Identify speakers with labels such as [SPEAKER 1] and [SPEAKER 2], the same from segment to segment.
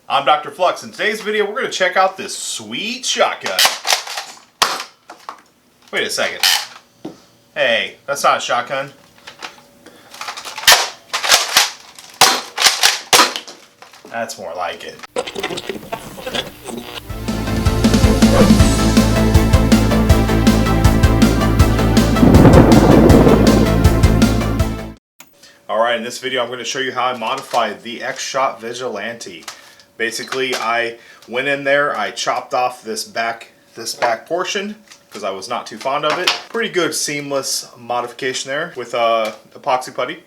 [SPEAKER 1] I'm Dr. Flux. In today's video, we're going to check out this sweet shotgun. Wait a second. Hey, that's not a shotgun. That's more like it. Alright, in this video I'm going to show you how I modified the XShot Vigilante. Basically, I went in there, I chopped off this back portion because I was not too fond of it. Pretty good seamless modification there with epoxy putty.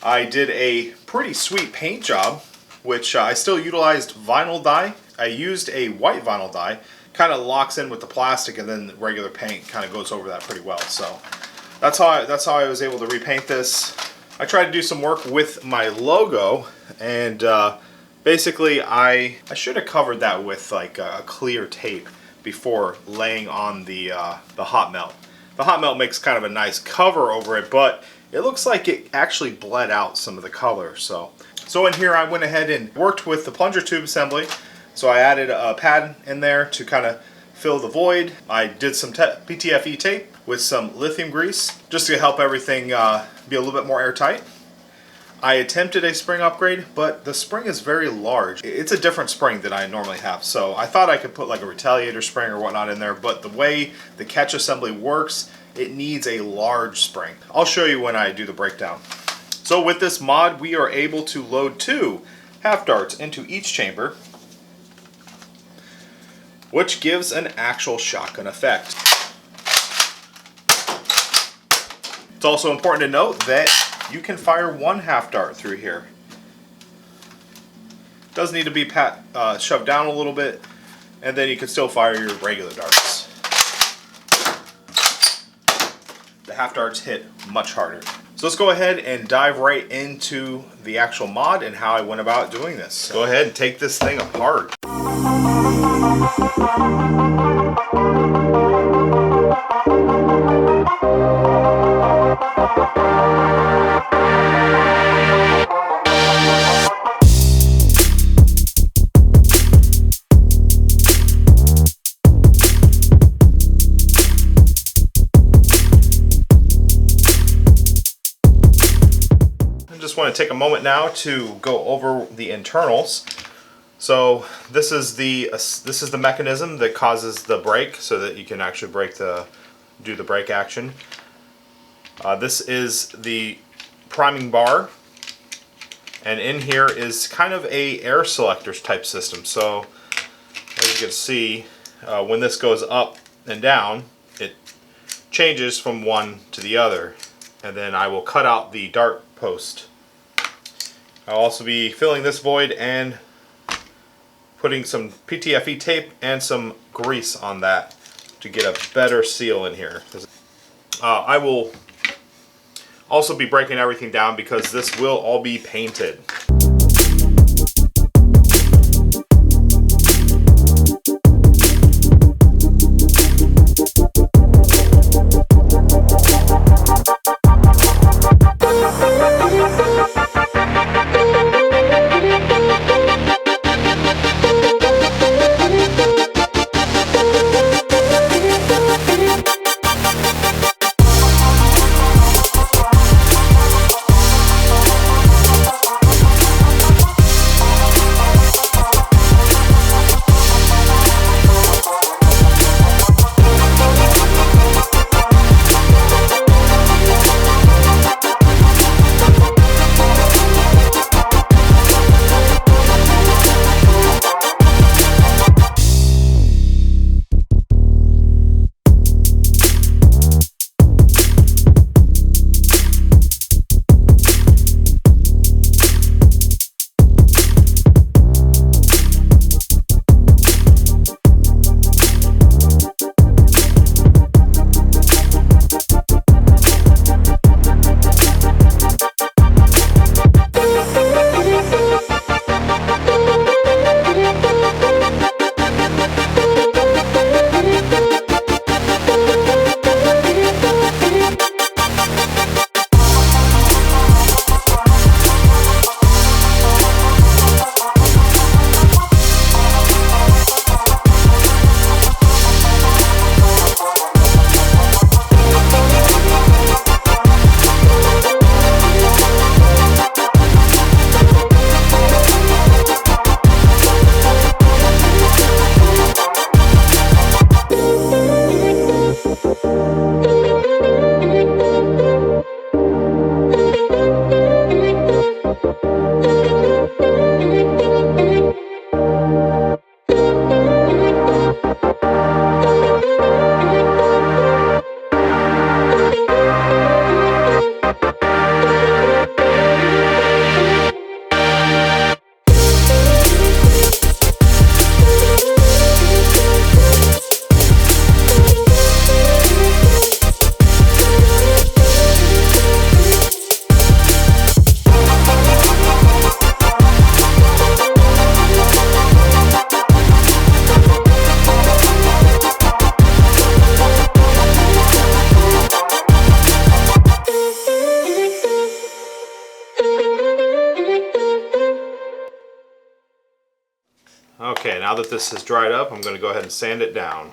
[SPEAKER 1] I did a pretty sweet paint job, which I still utilized vinyl dye. I used a white vinyl dye, kind of locks in with the plastic, and then the regular paint kind of goes over that pretty well. So that's how I was able to repaint this. I tried to do some work with my logo, and basically I should have covered that with like a clear tape before laying on the hot melt. The hot melt makes kind of a nice cover over it, but it looks like it actually bled out some of the color. So in here I went ahead and worked with the plunger tube assembly. So I added a pad in there to kind of fill the void. I did some PTFE tape with some lithium grease just to help everything be a little bit more airtight. I attempted a spring upgrade, but the spring is very large. It's a different spring than I normally have, so I thought I could put like a retaliator spring or whatnot in there, but the way the catch assembly works, it needs a large spring. I'll show you when I do the breakdown. So with this mod, we are able to load 2 half darts into each chamber, which gives an actual shotgun effect. It's also important to note that you can fire 1 half dart through here. Does need to be shoved down a little bit, and then you can still fire your regular darts. The half darts hit much harder. So let's go ahead and dive right into the actual mod and how I went about doing this. Go ahead and take this thing apart. I want to take a moment now to go over the internals. So this is the mechanism that causes the brake, so that you can actually do the brake action. This is the priming bar, and in here is kind of a air selectors type system. So as you can see, when this goes up and down, it changes from one to the other, and then I will cut out the dart post. I'll also be filling this void and putting some PTFE tape and some grease on that to get a better seal in here. I will also be breaking everything down because this will all be painted. Okay, now that this has dried up, I'm going to go ahead and sand it down.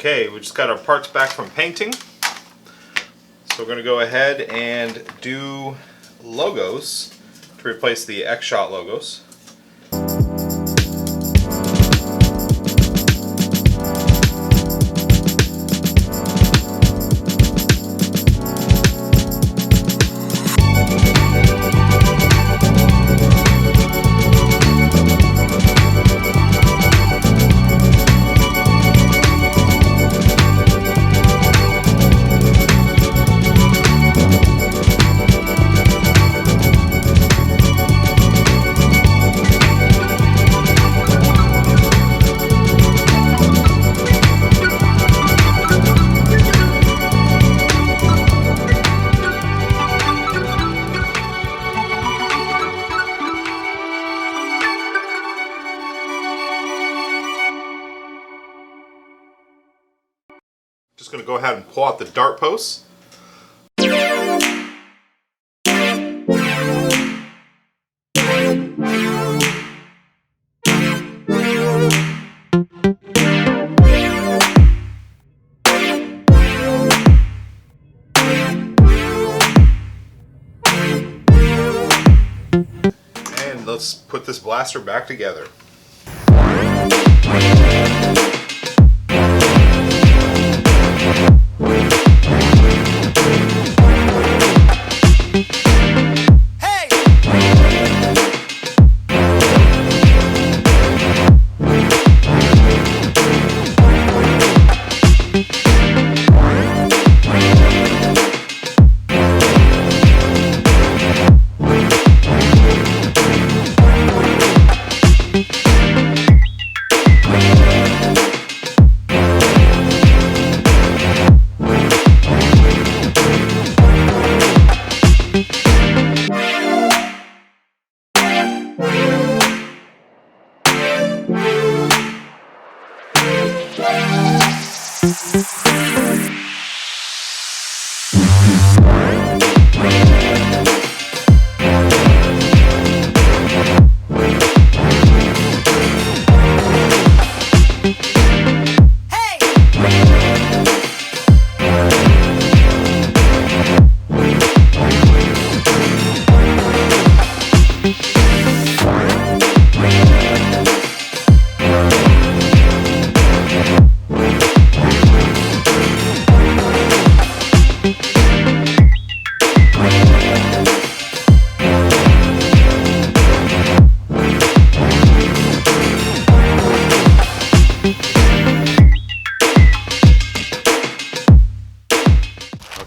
[SPEAKER 1] Okay, we just got our parts back from painting. So we're going to go ahead and do logos to replace the XShot logos. Just going to go ahead and pull out the dart posts. And let's put this blaster back together.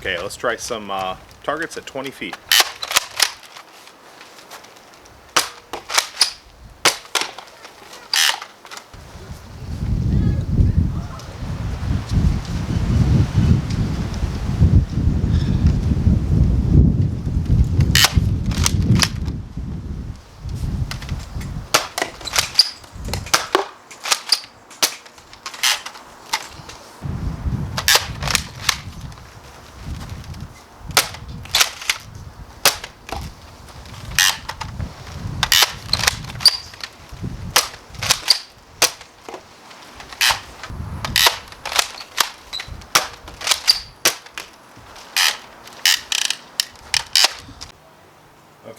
[SPEAKER 1] Okay, let's try some targets at 20 feet.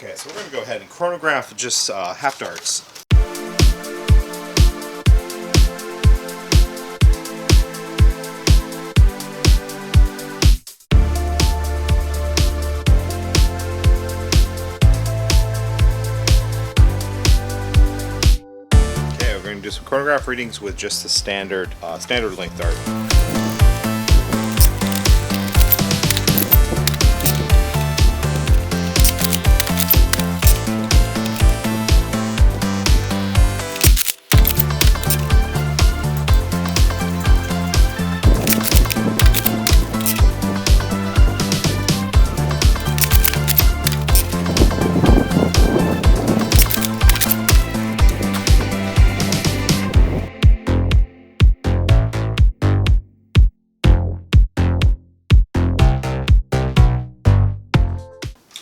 [SPEAKER 1] Okay, so we're going to go ahead and chronograph just half darts. Okay, we're going to do some chronograph readings with just the standard length dart.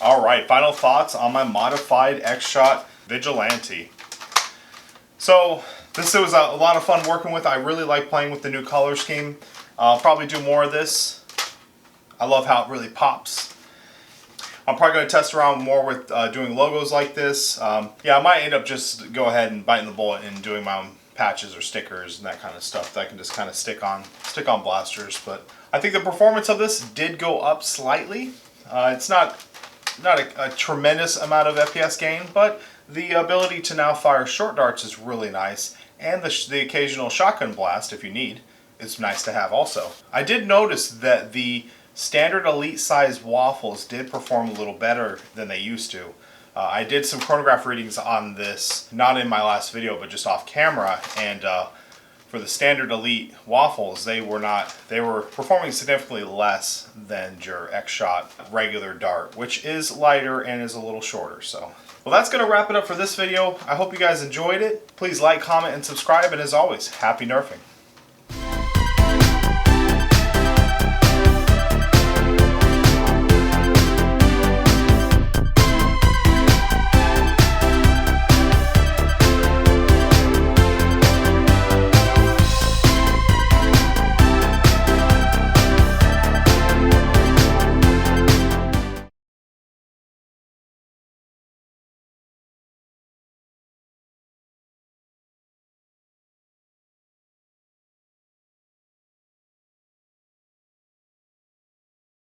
[SPEAKER 1] Alright, final thoughts on my modified XShot Vigilante. So, this was a lot of fun working with. I really like playing with the new color scheme. I'll probably do more of this. I love how it really pops. I'm probably going to test around more with doing logos like this. Yeah, I might end up just go ahead and biting the bullet and doing my own patches or stickers and that kind of stuff that I can just kind of stick on blasters. But I think the performance of this did go up slightly. It's not a tremendous amount of FPS gain, but the ability to now fire short darts is really nice, and the occasional shotgun blast, if you need, is nice to have also. I did notice that the standard elite size waffles did perform a little better than they used to. I did some chronograph readings on this, not in my last video, but just off camera, and for the standard elite waffles, they were performing significantly less than your XShot regular dart, which is lighter and is a little shorter. So, well, that's going to wrap it up for this video. I hope you guys enjoyed it. Please like, comment, and subscribe, and as always, happy nerfing.